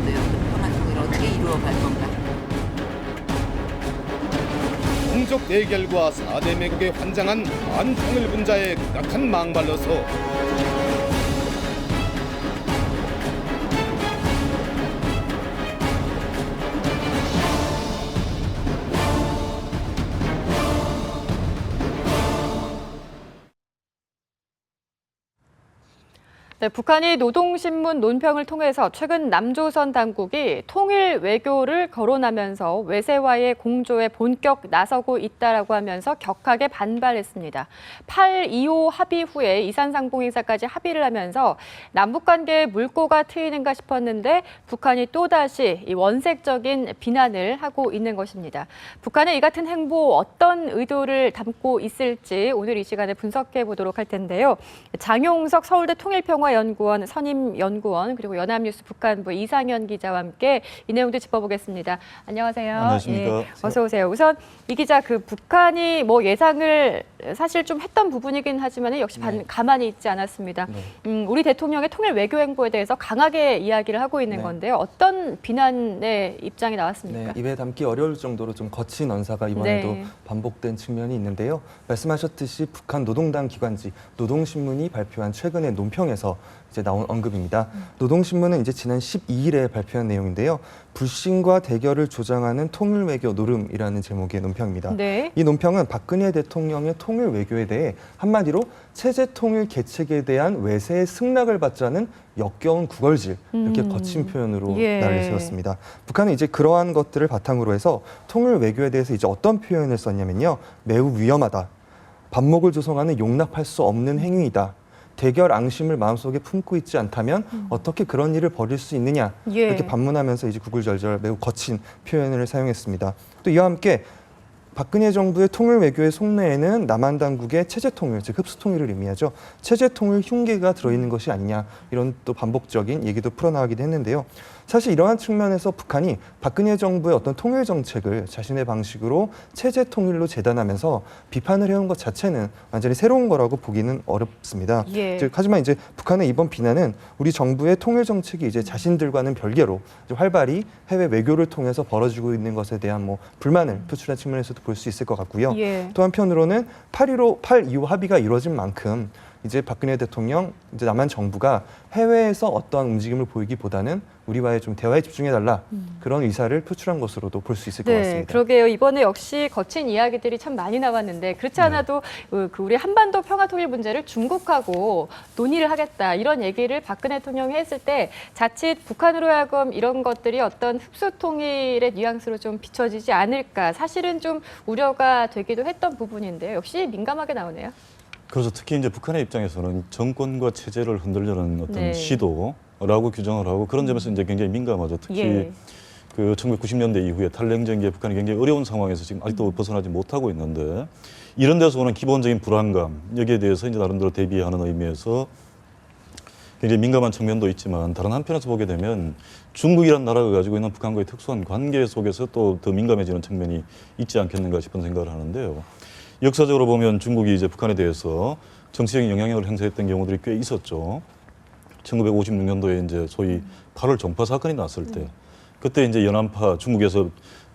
있는데요. 평화 통일을 어떻게 이루어갈 건가? 동족 대결과 4대 매국에 환장한 반통일 분자의 극악한 망발로서 네, 북한이 노동신문 논평을 통해서 최근 남조선 당국이 통일 외교를 거론하면서 외세와의 공조에 본격 나서고 있다라고 하면서 격하게 반발했습니다. 8.25 합의 후에 이산상봉행사까지 합의를 하면서 남북 관계에 물꼬가 트이는가 싶었는데 북한이 또다시 이 원색적인 비난을 하고 있는 것입니다. 북한의 이 같은 행보 어떤 의도를 담고 있을지 오늘 이 시간에 분석해 보도록 할 텐데요. 장용석 서울대 통일평화 연구원 선임연구원 그리고 연합뉴스 북한부 이상현 기자와 함께 이 내용도 짚어보겠습니다. 안녕하세요. 안녕하십니까. 예, 어서 오세요. 우선 이 기자 북한이 뭐 예상을 사실 좀 했던 부분이긴 하지만 역시 가만히 있지 않았습니다. 우리 대통령의 통일 외교 행보에 대해서 강하게 이야기를 하고 있는 건데요. 어떤 비난의 입장이 나왔습니까? 입에 담기 어려울 정도로 좀 거친 언사가 이번에도 반복된 측면이 있는데요. 말씀하셨듯이 북한 노동당 기관지 노동신문이 발표한 최근의 논평에서 이제 나온 언급입니다. 노동신문은 이제 지난 12일에 발표한 내용인데요. 불신과 대결을 조장하는 통일 외교 노름이라는 제목의 논평입니다. 네. 이 논평은 박근혜 대통령의 통일 외교에 대해 한마디로 체제 통일 계책에 대한 외세의 승낙을 받자는 역겨운 구걸질 이렇게 거친 표현으로 날을 세웠습니다. 북한은 이제 그러한 것들을 바탕으로 해서 통일 외교에 대해서 이제 어떤 표현을 썼냐면요. 매우 위험하다. 반목을 조성하는 용납할 수 없는 행위이다. 대결 앙심을 마음속에 품고 있지 않다면 어떻게 그런 일을 벌일 수 있느냐 이렇게 반문하면서 이제 구글절절 매우 거친 표현을 사용했습니다. 또 이와 함께 박근혜 정부의 통일 외교의 속내에는 남한 당국의 체제 통일, 즉 흡수 통일을 의미하죠. 체제 통일 흉계가 들어있는 것이 아니냐 이런 또 반복적인 얘기도 풀어나가기도 했는데요. 사실 이러한 측면에서 북한이 박근혜 정부의 어떤 통일 정책을 자신의 방식으로 체제 통일로 재단하면서 비판을 해온 것 자체는 완전히 새로운 거라고 보기는 어렵습니다. 하지만 이제 북한의 이번 비난은 우리 정부의 통일 정책이 이제 자신들과는 별개로 이제 활발히 해외 외교를 통해서 벌어지고 있는 것에 대한 뭐 불만을 표출한 측면에서도 볼 수 있을 것 같고요. 또 한편으로는 8.25 합의가 이루어진 만큼 이제 박근혜 대통령, 이제 남한 정부가 해외에서 어떠한 움직임을 보이기보다는 우리와의 좀 대화에 집중해달라 그런 의사를 표출한 것으로도 볼 수 있을 것 같습니다. 그러게요. 이번에 역시 거친 이야기들이 참 많이 나왔는데 그렇지 않아도 우리 한반도 평화통일 문제를 중국하고 논의를 하겠다 이런 얘기를 박근혜 대통령이 했을 때 자칫 북한으로 하여금 이런 것들이 어떤 흡수통일의 뉘앙스로 좀 비춰지지 않을까 사실은 좀 우려가 되기도 했던 부분인데요. 역시 민감하게 나오네요. 그래서 특히 이제 북한의 입장에서는 정권과 체제를 흔들려는 어떤 시도라고 규정을 하고 그런 점에서 이제 굉장히 민감하죠. 특히 그 1990년대 이후에 탈냉전기에 북한이 굉장히 어려운 상황에서 지금 아직도 벗어나지 못하고 있는데 이런 데서 오는 기본적인 불안감 여기에 대해서 이제 나름대로 대비하는 의미에서 굉장히 민감한 측면도 있지만 다른 한편에서 보게 되면 중국이라는 나라가 가지고 있는 북한과의 특수한 관계 속에서 또 더 민감해지는 측면이 있지 않겠는가 싶은 생각을 하는데요. 역사적으로 보면 중국이 이제 북한에 대해서 정치적인 영향력을 행사했던 경우들이 꽤 있었죠. 1956년도에 이제 소위 8월 종파 사건이 났을 때, 그때 이제 연안파 중국에서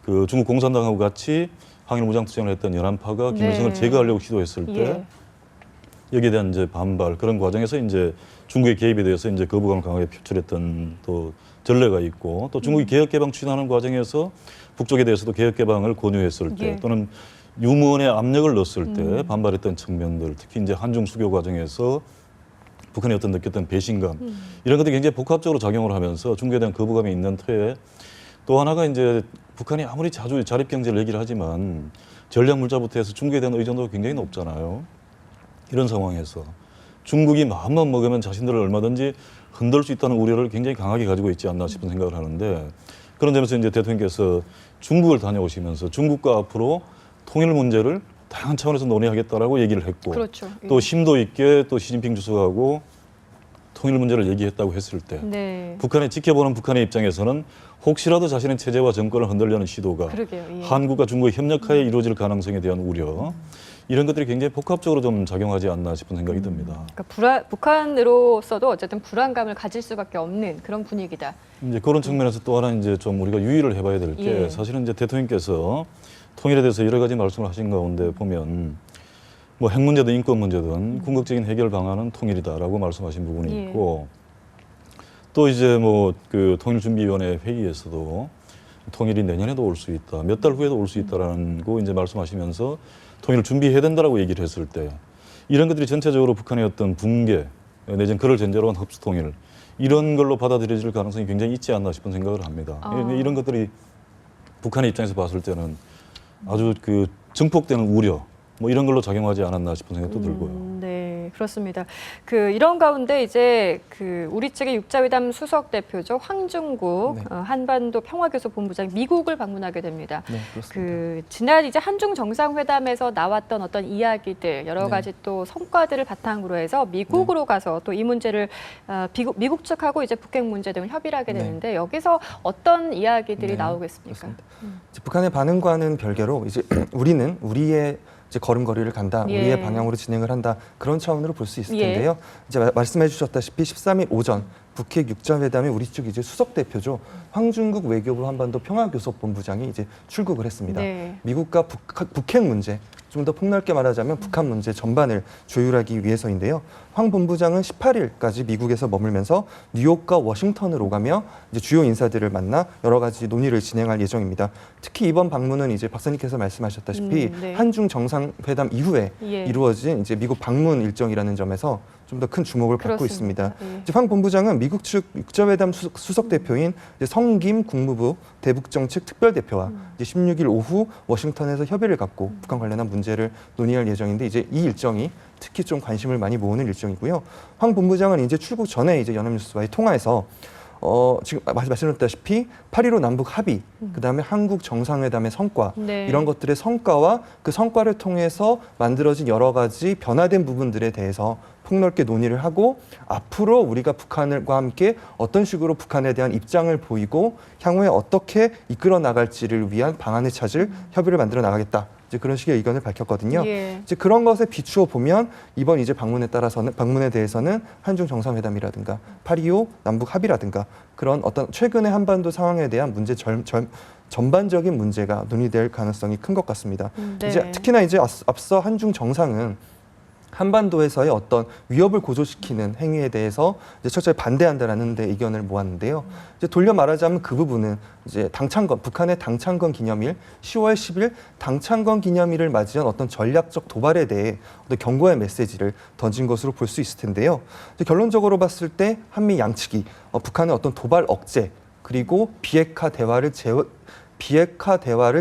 그 중국 공산당하고 같이 항일 무장투쟁을 했던 연안파가 김일성을 제거하려고 시도했을 때 여기에 대한 이제 반발 그런 과정에서 이제 중국의 개입에 대해서 이제 거부감을 강하게 표출했던 또 전례가 있고 또 중국이 개혁 개방 추진하는 과정에서 북쪽에 대해서도 개혁 개방을 권유했을 때 또는 유무원의 압력을 넣었을 때 반발했던 측면들, 특히 이제 한중 수교 과정에서 북한이 어떤 느꼈던 배신감 이런 것들이 굉장히 복합적으로 작용을 하면서 중국에 대한 거부감이 있는 터에 또 하나가 이제 북한이 아무리 자주 자립 경제를 얘기를 하지만 전략 물자부터 해서 중국에 대한 의존도가 굉장히 높잖아요. 이런 상황에서 중국이 마음만 먹으면 자신들을 얼마든지 흔들 수 있다는 우려를 굉장히 강하게 가지고 있지 않나 싶은 생각을 하는데 그런 점에서 이제 대통령께서 중국을 다녀오시면서 중국과 앞으로 통일 문제를 다양한 차원에서 논의하겠다라고 얘기를 했고 또 심도 있게 또 시진핑 주석하고 통일 문제를 얘기했다고 했을 때 북한이 지켜보는 북한의 입장에서는 혹시라도 자신의 체제와 정권을 흔들려는 시도가 한국과 중국의 협력하에 이루어질 가능성에 대한 우려 이런 것들이 굉장히 복합적으로 좀 작용하지 않나 싶은 생각이 듭니다. 그러니까 북한으로서도 어쨌든 불안감을 가질 수밖에 없는 그런 분위기다. 이제 그런 측면에서 또 하나 이제 좀 우리가 유의를 해봐야 될 게 예. 사실은 이제 대통령께서 통일에 대해서 여러 가지 말씀을 하신 가운데 보면 뭐 핵 문제든 인권 문제든 궁극적인 해결 방안은 통일이다라고 말씀하신 부분이 예. 있고 또 이제 뭐 그 통일준비위원회 회의에서도 통일이 내년에도 올 수 있다, 몇 달 후에도 올 수 있다라는 거 이제 말씀하시면서 통일을 준비해야 된다라고 얘기를 했을 때 이런 것들이 전체적으로 북한의 어떤 붕괴 내지는 그를 전제로 한 흡수 통일 이런 걸로 받아들여질 가능성이 굉장히 있지 않나 싶은 생각을 합니다. 이런 것들이 북한의 입장에서 봤을 때는 아주 그 증폭되는 우려 뭐 이런 걸로 작용하지 않았나 싶은 생각도 들고요. 네, 그렇습니다. 이런 가운데 이제 우리 측의 육자회담 수석 대표죠 황중국 네. 한반도 평화교섭본부장 미국을 방문하게 됩니다. 네, 그렇습니다. 지난 이제 한중 정상회담에서 나왔던 어떤 이야기들 여러 가지 또 성과들을 바탕으로 해서 미국으로 가서 또 이 문제를 미국 측하고 이제 북핵 문제 등을 협의를 하게 되는데 여기서 어떤 이야기들이 나오겠습니까? 이제 북한의 반응과는 별개로 이제 우리는 우리의 이제 걸음걸이를 간다, 우리의 방향으로 진행을 한다 그런 차원으로 볼 수 있을 텐데요. 이제 말씀해 주셨다시피 13일 오전 북핵 육자회담에 우리 측 이제 수석 대표죠 황중국 외교부 한반도 평화교섭본부장이 이제 출국을 했습니다. 네. 미국과 북핵 문제 좀 더 폭넓게 말하자면 북한 문제 전반을 조율하기 위해서인데요. 황 본부장은 18일까지 미국에서 머물면서 뉴욕과 워싱턴을 오가며 이제 주요 인사들을 만나 여러 가지 논의를 진행할 예정입니다. 특히 이번 방문은 이제 박사님께서 말씀하셨다시피 네. 한중 정상회담 이후에 이루어진 이제 미국 방문 일정이라는 점에서 좀 더 큰 주목을 받고 그렇습니다. 있습니다. 이제 황 본부장은 미국 측 육자회담 수석 대표인 이제 성김 국무부 대북정책 특별대표와 이제 16일 오후 워싱턴에서 협의를 갖고 북한 관련한 문제를 논의할 예정인데 이제 이 일정이 특히 좀 관심을 많이 모으는 일정이고요. 황 본부장은 이제 출국 전에 이제 연합뉴스와의 통화에서 지금 말씀드렸다시피 8.15 남북 합의, 그다음에 한국 정상회담의 성과 이런 것들의 성과와 그 성과를 통해서 만들어진 여러 가지 변화된 부분들에 대해서 폭넓게 논의를 하고 앞으로 우리가 북한과 함께 어떤 식으로 북한에 대한 입장을 보이고 향후에 어떻게 이끌어 나갈지를 위한 방안을 찾을 협의를 만들어 나가겠다. 이제 그런 식의 의견을 밝혔거든요. 이제 그런 것에 비추어 보면 이번 이제 방문에 대해서는 한중 정상회담이라든가 8.25 남북 합의라든가 그런 어떤 최근의 한반도 상황에 대한 문제 전반적인 문제가 논의될 가능성이 큰 것 같습니다. 이제 특히나 이제 앞서 한중 정상은 한반도에서의 어떤 위협을 고조시키는 행위에 대해서 이제 철저히 반대한다라는 데 의견을 모았는데요. 이제 돌려 말하자면 그 부분은 이제 북한의 당창건 기념일 10월 10일 당창건 기념일을 맞이한 어떤 전략적 도발에 대해 어떤 경고의 메시지를 던진 것으로 볼 수 있을 텐데요. 이제 결론적으로 봤을 때 한미 양측이 북한의 어떤 도발 억제 그리고 비핵화 대화를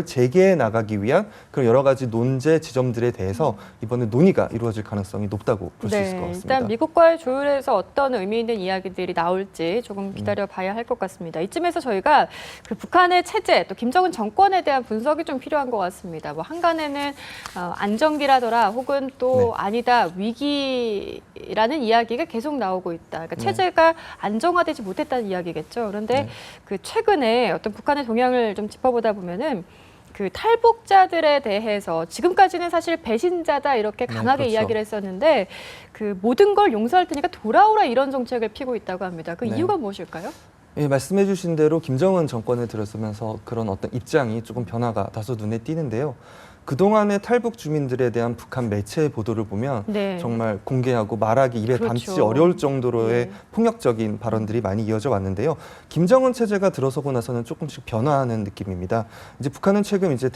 재개해 나가기 위한 그런 여러 가지 논제 지점들에 대해서 이번에 논의가 이루어질 가능성이 높다고 볼 수 있을 것 같습니다. 일단 미국과의 조율에서 어떤 의미 있는 이야기들이 나올지 조금 기다려봐야 할 것 같습니다. 이쯤에서 저희가 북한의 체제, 또 김정은 정권에 대한 분석이 좀 필요한 것 같습니다. 뭐 한간에는 안정기라더라 혹은 또 아니다 위기라는 이야기가 계속 나오고 있다. 그러니까 체제가 안정화되지 못했다는 이야기겠죠. 그런데 최근에 어떤 북한의 동향을 좀 짚어보다 보면은 탈북자들에 대해서 지금까지는 사실 배신자다 이렇게 강하게 이야기를 했었는데 모든 걸 용서할 테니까 돌아오라 이런 정책을 피고 있다고 합니다. 이유가 무엇일까요? 예, 말씀해 주신 대로 김정은 정권에 들어서면서 그런 어떤 입장이 조금 변화가 다소 눈에 띄는데요. 그동안의 탈북 주민들에 대한 북한 매체 보도를 보면 정말 공개하고 말하기 입에 담지 어려울 정도로의 폭력적인 발언들이 많이 이어져 왔는데요. 김정은 체제가 들어서고 나서는 조금씩 변화하는 느낌입니다. 이제 북한은 최근 이제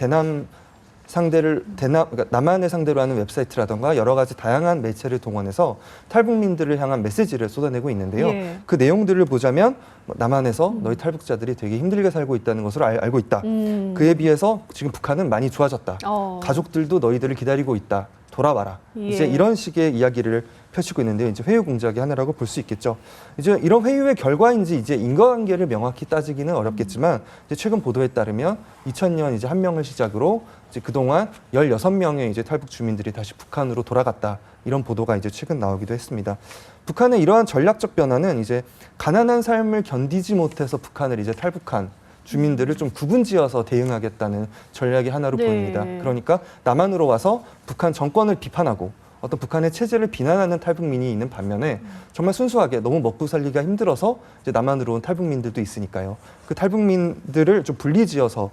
그러니까 남한을 상대로 하는 웹사이트라던가 여러 가지 다양한 매체를 동원해서 탈북민들을 향한 메시지를 쏟아내고 있는데요. 그 내용들을 보자면 남한에서 너희 탈북자들이 되게 힘들게 살고 있다는 것을 알고 있다. 그에 비해서 지금 북한은 많이 좋아졌다. 가족들도 너희들을 기다리고 있다. 돌아와라. 이제 이런 식의 이야기를 펼치고 있는데요. 이제 회유 공작의 하나라고 볼 수 있겠죠. 이제 이런 회유의 결과인지 이제 인과관계를 명확히 따지기는 어렵겠지만 이제 최근 보도에 따르면 2000년 이제 한명을 시작으로 이제 그동안 16명의 이제 탈북 주민들이 다시 북한으로 돌아갔다. 이런 보도가 이제 최근 나오기도 했습니다. 북한의 이러한 전략적 변화는 이제 가난한 삶을 견디지 못해서 북한을 이제 탈북한 주민들을 좀 구분지어서 대응하겠다는 전략이 하나로 네. 보입니다. 그러니까 남한으로 와서 북한 정권을 비판하고 어떤 북한의 체제를 비난하는 탈북민이 있는 반면에 정말 순수하게 너무 먹고 살기가 힘들어서 이제 남한으로 온 탈북민들도 있으니까요. 그 탈북민들을 좀 분리지어서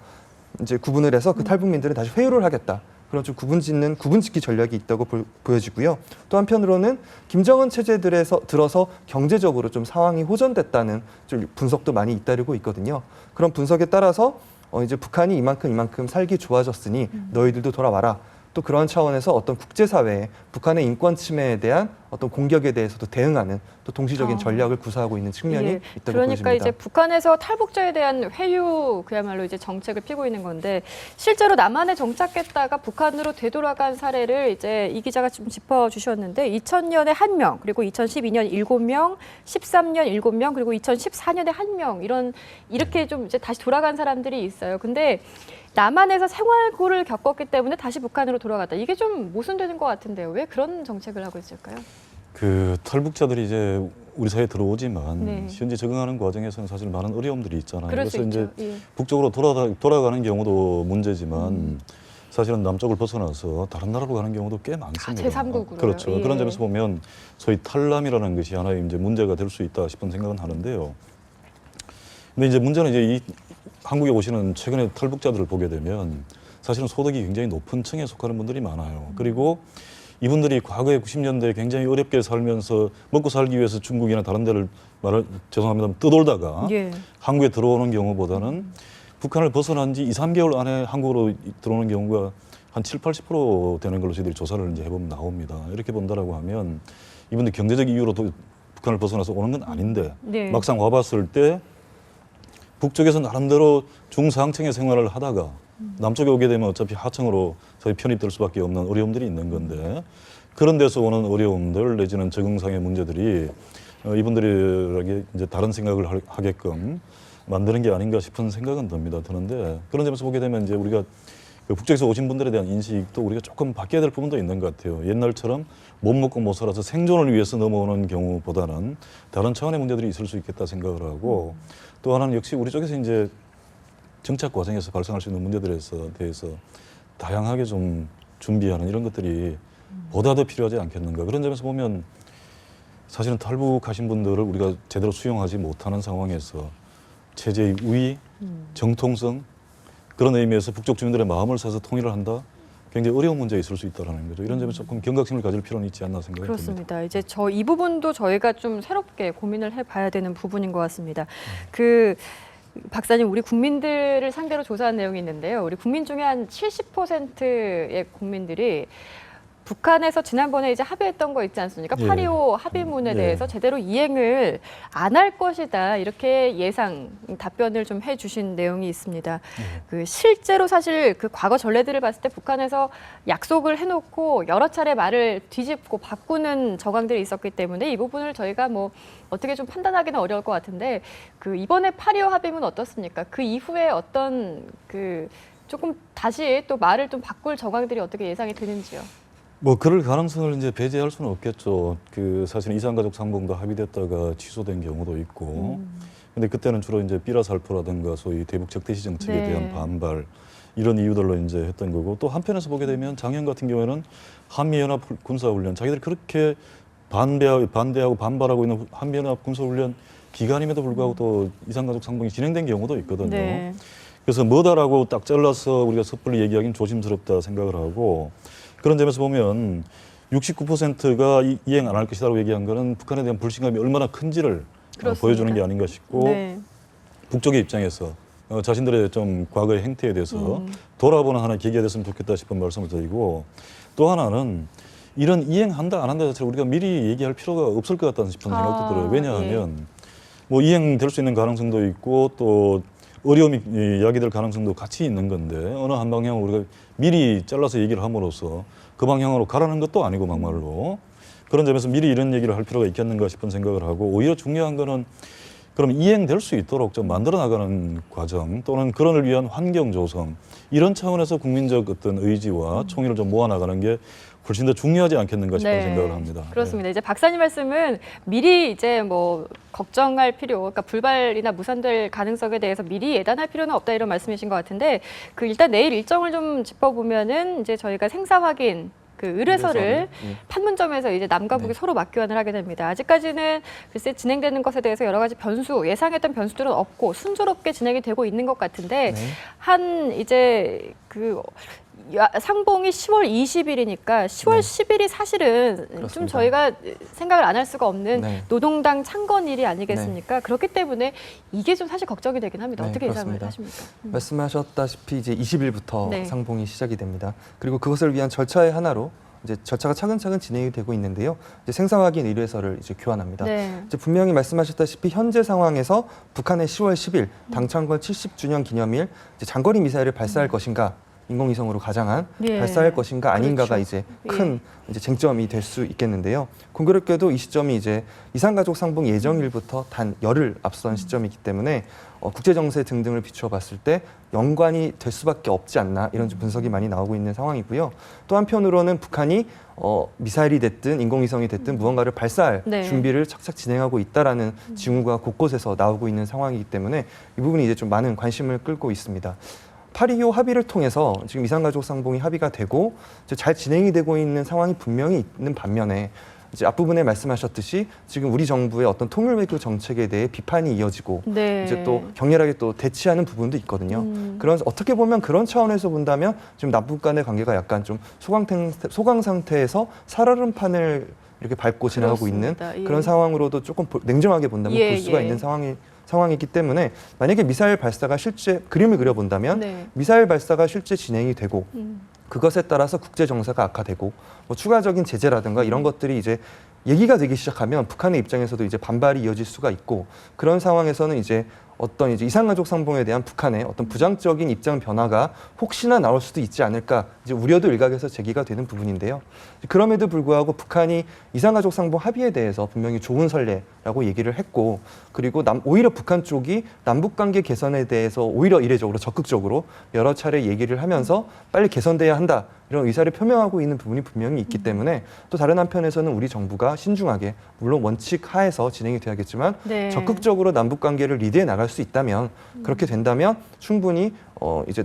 이제 구분을 해서 그 탈북민들은 다시 회유를 하겠다. 그런 좀 구분짓기 전략이 있다고 보여지고요. 또 한편으로는 김정은 체제들에서 들어서 경제적으로 좀 상황이 호전됐다는 좀 분석도 많이 잇따르고 있거든요. 그런 분석에 따라서 이제 북한이 이만큼 살기 좋아졌으니 너희들도 돌아와라. 또 그런 차원에서 어떤 국제사회에 북한의 인권 침해에 대한 어떤 공격에 대해서도 대응하는 또 동시적인 전략을 구사하고 있는 측면이 예. 있다고 그러니까 보여집니다. 이제 북한에서 탈북자에 대한 회유 그야말로 이제 정책을 피고 있는 건데 실제로 남한에 정착했다가 북한으로 되돌아간 사례를 이제 이 기자가 좀 짚어주셨는데 2000년에 1명, 그리고 2012년 7명, 13년 7명, 그리고 2014년에 1명 이렇게 좀 이제 다시 돌아간 사람들이 있어요. 근데 남한에서 생활고를 겪었기 때문에 다시 북한으로 돌아갔다. 이게 좀 모순되는 것 같은데요. 왜 그런 정책을 하고 있을까요? 그 탈북자들이 이제 우리 사회에 들어오지만 네. 현재 적응하는 과정에서는 사실 많은 어려움들이 있잖아요. 그럴 수 그래서 이제 있죠. 예. 북쪽으로 돌아가는 경우도 문제지만 사실은 남쪽을 벗어나서 다른 나라로 가는 경우도 꽤 많습니다. 제3국으로요. 그렇죠. 예. 그런 점에서 보면 소위 탈남이라는 것이 하나의 이제 문제가 될 수 있다 싶은 생각은 하는데요. 근데 이제 문제는 이제 이 한국에 오시는 최근에 탈북자들을 보게 되면 사실은 소득이 굉장히 높은 층에 속하는 분들이 많아요. 그리고 이분들이 과거에 90년대에 굉장히 어렵게 살면서 먹고 살기 위해서 중국이나 다른 데를 죄송합니다. 떠돌다가 예. 한국에 들어오는 경우보다는 북한을 벗어난 지 2, 3개월 안에 한국으로 들어오는 경우가 한 7, 80% 되는 걸로 저희들이 조사를 이제 해보면 나옵니다. 이렇게 본다라고 하면 이분들 경제적 이유로도 북한을 벗어나서 오는 건 아닌데 네. 막상 와봤을 때 북쪽에서 나름대로 중상층의 생활을 하다가 남쪽에 오게 되면 어차피 하층으로 편입될 수밖에 없는 어려움들이 있는 건데 그런 데서 오는 어려움들 내지는 적응상의 문제들이 이분들에게 이제 다른 생각을 하게끔 만드는 게 아닌가 싶은 생각은 드는데 그런 점에서 보게 되면 이제 우리가 그 북쪽에서 오신 분들에 대한 인식도 우리가 조금 바뀌어야 될 부분도 있는 것 같아요. 옛날처럼 못 먹고 못 살아서 생존을 위해서 넘어오는 경우보다는 다른 차원의 문제들이 있을 수 있겠다 생각을 하고 또 하나는 역시 우리 쪽에서 이제 정착 과정에서 발생할 수 있는 문제들에 대해서 다양하게 좀 준비하는 이런 것들이 보다 더 필요하지 않겠는가. 그런 점에서 보면 사실은 탈북하신 분들을 우리가 제대로 수용하지 못하는 상황에서 체제의 우위, 정통성 그런 의미에서 북쪽 주민들의 마음을 사서 통일을 한다. 굉장히 어려운 문제가 있을 수 있다는 거죠. 이런 점에서 조금 경각심을 가질 필요는 있지 않나 생각이 듭니다. 그렇습니다. 이제 이 부분도 저희가 좀 새롭게 고민을 해봐야 되는 부분인 것 같습니다. 그 박사님, 우리 국민들을 상대로 조사한 내용이 있는데요. 우리 국민 중에 한 70%의 국민들이 북한에서 지난번에 이제 합의했던 거 있지 않습니까? 예. 8.25 합의문에 예. 대해서 제대로 이행을 안 할 것이다. 이렇게 답변을 좀 해주신 내용이 있습니다. 그 실제로 사실 그 과거 전례들을 봤을 때 북한에서 약속을 해놓고 여러 차례 말을 뒤집고 바꾸는 정황들이 있었기 때문에 이 부분을 저희가 뭐 어떻게 좀 판단하기는 어려울 것 같은데 그 이번에 8.25 합의문 어떻습니까? 그 이후에 어떤 그 조금 다시 또 말을 좀 바꿀 정황들이 어떻게 예상이 되는지요? 뭐 그럴 가능성을 이제 배제할 수는 없겠죠. 그 사실은 이산가족 상봉도 합의됐다가 취소된 경우도 있고. 근데 그때는 주로 이제 삐라살포라든가 소위 대북 적대시 정책에 네. 대한 반발 이런 이유들로 이제 했던 거고 또 한편에서 보게 되면 작년 같은 경우에는 한미연합 군사훈련 자기들이 그렇게 반대하고 반발하고 있는 한미연합 군사훈련 기간임에도 불구하고 또 이산가족 상봉이 진행된 경우도 있거든요. 네. 그래서 뭐다라고 딱 잘라서 우리가 섣불리 얘기하기는 조심스럽다 생각을 하고 그런 점에서 보면 69%가 이행 안 할 것이라고 얘기한 거는 북한에 대한 불신감이 얼마나 큰지를 보여주는 게 아닌가 싶고 네. 북쪽의 입장에서 자신들의 좀 과거의 행태에 대해서 돌아보는 하나의 계기가 됐으면 좋겠다 싶은 말씀을 드리고 또 하나는 이런 이행한다 안 한다 자체를 우리가 미리 얘기할 필요가 없을 것 같다는 싶은 생각도 들어요. 왜냐하면 뭐 이행될 수 있는 가능성도 있고 또 어려움이 야기될 가능성도 같이 있는 건데 어느 한 방향을 우리가 미리 잘라서 얘기를 함으로써 그 방향으로 가라는 것도 아니고 막말로 그런 점에서 미리 이런 얘기를 할 필요가 있겠는가 싶은 생각을 하고 오히려 중요한 거는 그럼 이행될 수 있도록 좀 만들어 나가는 과정 또는 그런을 위한 환경 조성 이런 차원에서 국민적 어떤 의지와 총의를 좀 모아 나가는 게 훨씬 더 중요하지 않겠는가 싶은 네. 생각을 합니다. 그렇습니다. 이제 박사님 말씀은 미리 이제 뭐 걱정할 필요, 그러니까 불발이나 무산될 가능성에 대해서 미리 예단할 필요는 없다 이런 말씀이신 것 같은데 그 일단 내일 일정을 좀 짚어보면은 이제 저희가 생사 확인 그 의뢰서를 판문점에서 이제 남과 북이 서로 맞교환을 하게 됩니다. 아직까지는 글쎄 진행되는 것에 대해서 여러 가지 변수, 예상했던 변수들은 없고 순조롭게 진행이 되고 있는 것 같은데 한 이제 그 상봉이 10월 20일이니까 10월 10일이 사실은 그렇습니다. 좀 저희가 생각을 안 할 수가 없는 노동당 창건일이 아니겠습니까? 그렇기 때문에 이게 좀 사실 걱정이 되긴 합니다. 어떻게 예상을 하십니까? 말씀하셨다시피 이제 20일부터 상봉이 시작이 됩니다. 그리고 그것을 위한 절차의 하나로 이제 절차가 차근차근 진행이 되고 있는데요. 이제 생사 확인 의뢰서를 이제 교환합니다. 이제 분명히 말씀하셨다시피 현재 상황에서 북한의 10월 10일 당창건 70주년 기념일 이제 장거리 미사일을 발사할 것인가, 인공위성으로 가장한 발사할 것인가 아닌가가 이제 큰 이제 쟁점이 될 수 있겠는데요. 공교롭게도 이 시점이 이제 이산가족 상봉 예정일부터 단 열흘 앞선 시점이기 때문에 국제 정세 등등을 비추어 봤을 때 연관이 될 수밖에 없지 않나 이런 분석이 많이 나오고 있는 상황이고요. 또 한편으로는 북한이 미사일이 됐든 인공위성이 됐든 무언가를 발사할 준비를 착착 진행하고 있다라는 징후가 곳곳에서 나오고 있는 상황이기 때문에 이 부분이 이제 좀 많은 관심을 끌고 있습니다. 8.25 합의를 통해서 지금 이산가족 상봉이 합의가 되고 잘 진행이 되고 있는 상황이 분명히 있는 반면에 이제 앞부분에 말씀하셨듯이 지금 우리 정부의 어떤 통일 외교 정책에 대해 비판이 이어지고 이제 또 격렬하게 또 대치하는 부분도 있거든요. 그런 어떻게 보면 그런 차원에서 본다면 지금 남북 간의 관계가 약간 좀 소강 상태에서 살얼음판을 이렇게 밟고 지나가고 있는 그런 상황으로도 조금 냉정하게 본다면 볼 수가 있는 상황이기 때문에 만약에 미사일 발사가 실제 그림을 그려본다면 미사일 발사가 실제 진행이 되고 그것에 따라서 국제 정세가 악화되고 뭐 추가적인 제재라든가 이런 것들이 이제 얘기가 되기 시작하면 북한의 입장에서도 이제 반발이 이어질 수가 있고 그런 상황에서는 이제 어떤 이제 이산가족 상봉에 대한 북한의 어떤 부정적인 입장 변화가 혹시나 나올 수도 있지 않을까 이제 우려도 일각에서 제기가 되는 부분인데요. 그럼에도 불구하고 북한이 이산가족 상봉 합의에 대해서 분명히 좋은 선례라고 얘기를 했고 그리고 오히려 북한 쪽이 남북관계 개선에 대해서 오히려 이례적으로 적극적으로 여러 차례 얘기를 하면서 빨리 개선돼야 한다. 이런 의사를 표명하고 있는 부분이 분명히 있기 때문에 또 다른 한편에서는 우리 정부가 신중하게 물론 원칙 하에서 진행이 돼야겠지만 적극적으로 남북 관계를 리드해 나갈 수 있다면 그렇게 된다면 충분히 이제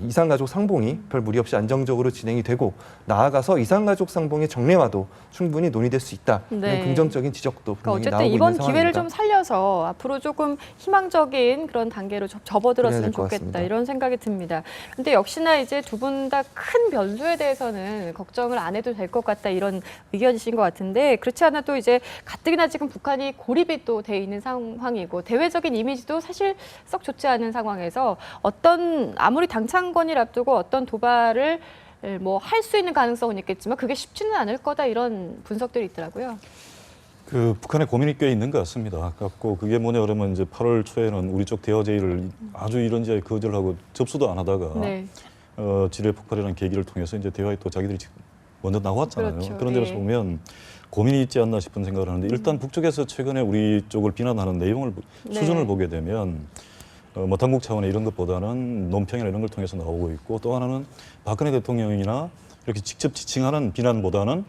이산가족 상봉이 별 무리 없이 안정적으로 진행이 되고 나아가서 이산가족 상봉의 정례화도 충분히 논의될 수 있다. 이런 긍정적인 지적도 분명히 어쨌든 나오고 있는 이번 상황입니다. 기회를 좀 살려서 앞으로 조금 희망적인 그런 단계로 접어들었으면 좋겠다 이런 생각이 듭니다. 근데 역시나 이제 두 분 다 큰 변수에 대해서는 걱정을 안 해도 될 것 같다 이런 의견이신 것 같은데 그렇지 않아도 이제 가뜩이나 지금 북한이 고립이 또 돼 있는 상황이고 대외적인 이미지도 사실 썩 좋지 않은 상황에서 아무리 당창건을 앞두고 어떤 도발을 뭐 할 수 있는 가능성은 있겠지만 그게 쉽지는 않을 거다 이런 분석들이 있더라고요. 그 북한의 고민이 꽤 있는 것 같습니다. 갖고 그게 뭐냐 그러면 이제 8월 초에는 우리 쪽 대화 제의를 아주 이런저런 거절하고 접수도 안 하다가 지뢰 폭발이라는 계기를 통해서 이제 대화에 또 자기들이 먼저 나왔잖아요. 그런 점에서 보면 고민이 있지 않나 싶은 생각을 하는데 일단 북쪽에서 최근에 우리 쪽을 비난하는 내용을 수준을 보게 되면 뭐 당국 차원의 이런 것보다는 논평이나 이런 걸 통해서 나오고 있고 또 하나는 박근혜 대통령이나 이렇게 직접 지칭하는 비난보다는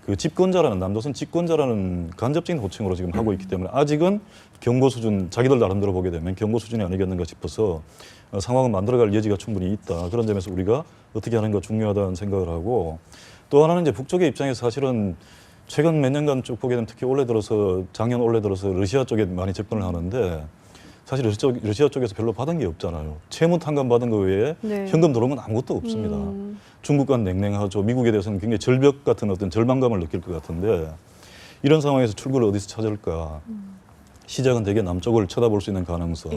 그 집권자라는 남조선 집권자라는 간접적인 호칭으로 지금 하고 있기 때문에 아직은 경고 수준 자기들 나름대로 보게 되면 경고 수준이 아니겠는가 싶어서 상황을 만들어갈 여지가 충분히 있다. 그런 점에서 우리가 어떻게 하는 가 중요하다는 생각을 하고 또 하나는 이제 북쪽의 입장에서 사실은 최근 몇 년간 쭉 보게 되면 특히 작년 올해 들어서 러시아 쪽에 많이 접근을 하는데 사실 러시아 쪽에서 별로 받은 게 없잖아요. 채무 탕감 받은 거 외에 현금 들어온 건 아무것도 없습니다. 중국과는 냉랭하죠. 미국에 대해서는 굉장히 절벽 같은 어떤 절망감을 느낄 것 같은데 이런 상황에서 출구를 어디서 찾을까. 시작은 되게 남쪽을 쳐다볼 수 있는 가능성.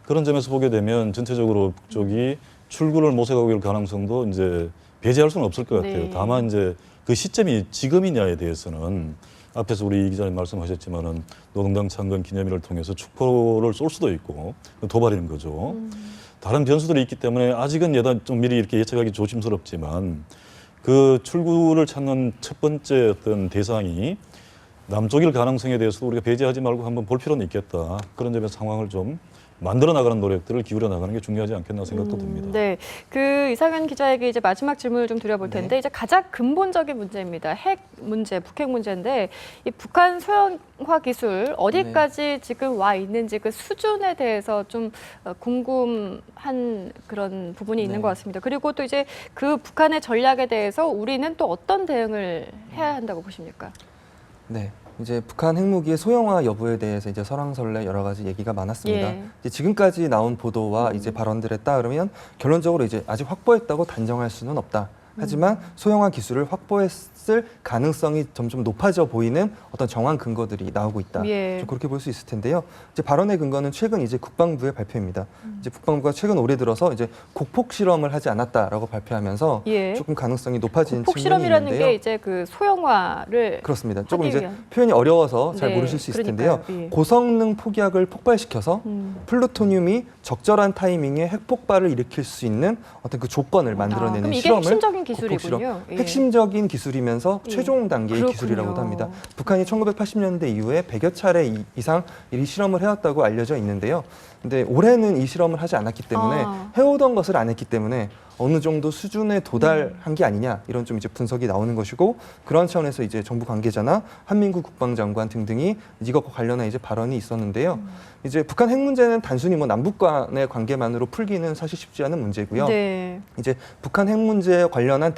그런 점에서 보게 되면 전체적으로 북쪽이 출구를 모색하고 있을 가능성도 이제 배제할 수는 없을 것 같아요. 다만 이제 그 시점이 지금이냐에 대해서는 앞에서 우리 이 기자님 말씀하셨지만은 노동당 창건 기념일을 통해서 축포를 쏠 수도 있고 도발인 거죠. 다른 변수들이 있기 때문에 아직은 좀 미리 이렇게 예측하기 조심스럽지만 그 출구를 찾는 첫 번째 어떤 대상이 남쪽일 가능성에 대해서도 우리가 배제하지 말고 한번 볼 필요는 있겠다. 그런 점에서 상황을 좀 만들어 나가는 노력들을 기울여 나가는 게 중요하지 않겠나 생각도 듭니다. 네, 그 이상현 기자에게 이제 마지막 질문을 좀 드려볼 텐데 이제 가장 근본적인 문제입니다. 핵 문제, 북핵 문제인데 이 북한 소형화 기술 어디까지 지금 와 있는지 그 수준에 대해서 좀 궁금한 그런 부분이 있는 것 같습니다. 그리고 또 이제 그 북한의 전략에 대해서 우리는 또 어떤 대응을 해야 한다고 보십니까? 네. 이제 북한 핵무기의 소형화 여부에 대해서 이제 설왕설래 여러 가지 얘기가 많았습니다. 예. 이제 지금까지 나온 보도와 이제 발언들에 따르면 결론적으로 이제 아직 확보했다고 단정할 수는 없다. 하지만 소형화 기술을 확보했을 가능성이 점점 높아져 보이는 어떤 정황 근거들이 나오고 있다. 예. 좀 그렇게 볼 수 있을 텐데요. 이제 발언의 근거는 최근 이제 국방부의 발표입니다. 이제 국방부가 최근 올해 들어서 이제 곡폭 실험을 하지 않았다라고 발표하면서 예. 조금 가능성이 높아지는 곡폭 측면이 실험이라는 있는데요. 게 이제 그 소형화를 그렇습니다. 조금 하기 이제 위한. 표현이 어려워서 잘 네, 모르실 수 있을 그러니까요. 텐데요. 예. 고성능 폭약을 폭발시켜서 플루토늄이 적절한 타이밍에 핵폭발을 일으킬 수 있는 어떤 그 조건을 만들어내는 그럼 이게 실험을 핵심적인 곡폭 기술이군요. 실험. 예. 핵심적인 기술이면서 예. 최종 단계의 그렇군요. 기술이라고도 합니다. 북한이 1980년대 이후에 100여 차례 이상 이 실험을 해왔다고 알려져 있는데요. 근데 올해는 이 실험을 하지 않았기 때문에 해오던 것을 안 했기 때문에 어느 정도 수준에 도달한 게 아니냐 이런 좀 이제 분석이 나오는 것이고 그런 차원에서 이제 정부 관계자나 한민구 국방장관 등등이 이것과 관련한 이제 발언이 있었는데요. 이제 북한 핵 문제는 단순히 뭐 남북 간의 관계만으로 풀기는 사실 쉽지 않은 문제고요. 네. 이제 북한 핵 문제에 관련한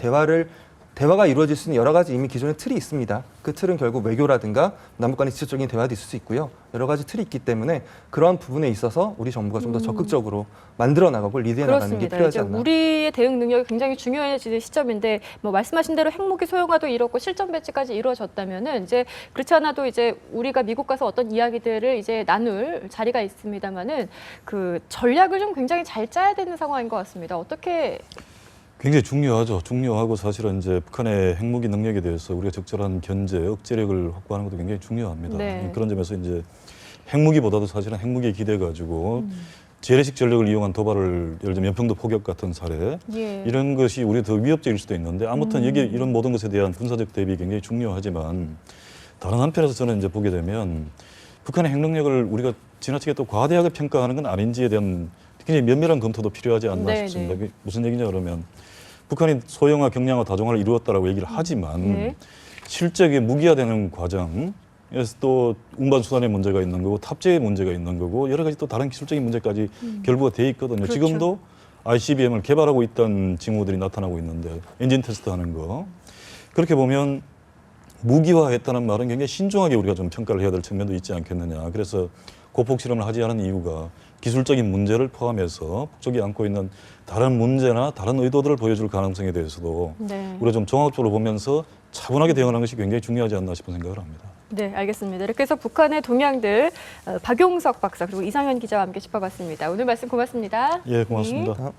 대화가 이루어질 수 있는 여러 가지 이미 기존의 틀이 있습니다. 그 틀은 결국 외교라든가 남북 간의 직접적인 대화도 있을 수 있고요. 여러 가지 틀이 있기 때문에 그러한 부분에 있어서 우리 정부가 좀 더 적극적으로 만들어 나가고 리드해 나가는 게 필요하지 않나. 우리의 대응 능력이 굉장히 중요해지는 시점인데 뭐 말씀하신 대로 핵무기 소형화도 이렇고 실전 배치까지 이루어졌다면은 이제 그렇지 않아도 이제 우리가 미국 가서 어떤 이야기들을 이제 나눌 자리가 있습니다만은 그 전략을 좀 굉장히 잘 짜야 되는 상황인 것 같습니다. 어떻게? 굉장히 중요하죠. 중요하고 사실은 이제 북한의 핵무기 능력에 대해서 우리가 적절한 견제, 억제력을 확보하는 것도 굉장히 중요합니다. 네. 그런 점에서 이제 핵무기보다도 사실은 핵무기에 기대가지고 재래식 전력을 이용한 도발을 예를 들면 연평도 포격 같은 사례 예. 이런 것이 우리 더 위협적일 수도 있는데 아무튼 이게 이런 모든 것에 대한 군사적 대비 굉장히 중요하지만 다른 한편에서 저는 이제 보게 되면 북한의 핵 능력을 우리가 지나치게 또 과대하게 평가하는 건 아닌지에 대한 굉장히 면밀한 검토도 필요하지 않나 네, 싶습니다. 네. 그게 무슨 얘기냐 그러면 북한이 소형화, 경량화, 다종화를 이루었다라고 얘기를 하지만 네. 실제 무기화되는 과정에서 또 운반 수단에 문제가 있는 거고 탑재에 문제가 있는 거고 여러 가지 또 다른 기술적인 문제까지 결부가 돼 있거든요. 그렇죠. 지금도 ICBM을 개발하고 있다는 징후들이 나타나고 있는데 엔진 테스트하는 거 그렇게 보면 무기화했다는 말은 굉장히 신중하게 우리가 좀 평가를 해야 될 측면도 있지 않겠느냐. 그래서 고폭 실험을 하지 않은 이유가 기술적인 문제를 포함해서 북쪽이 안고 있는 다른 문제나 다른 의도들을 보여줄 가능성에 대해서도 네. 우리가 좀 종합적으로 보면서 차분하게 대응하는 것이 굉장히 중요하지 않나 싶은 생각을 합니다. 네, 알겠습니다. 이렇게 해서 북한의 동향들 박용석 박사 그리고 이상현 기자와 함께 짚어봤습니다. 오늘 말씀 고맙습니다. 예, 고맙습니다. 아,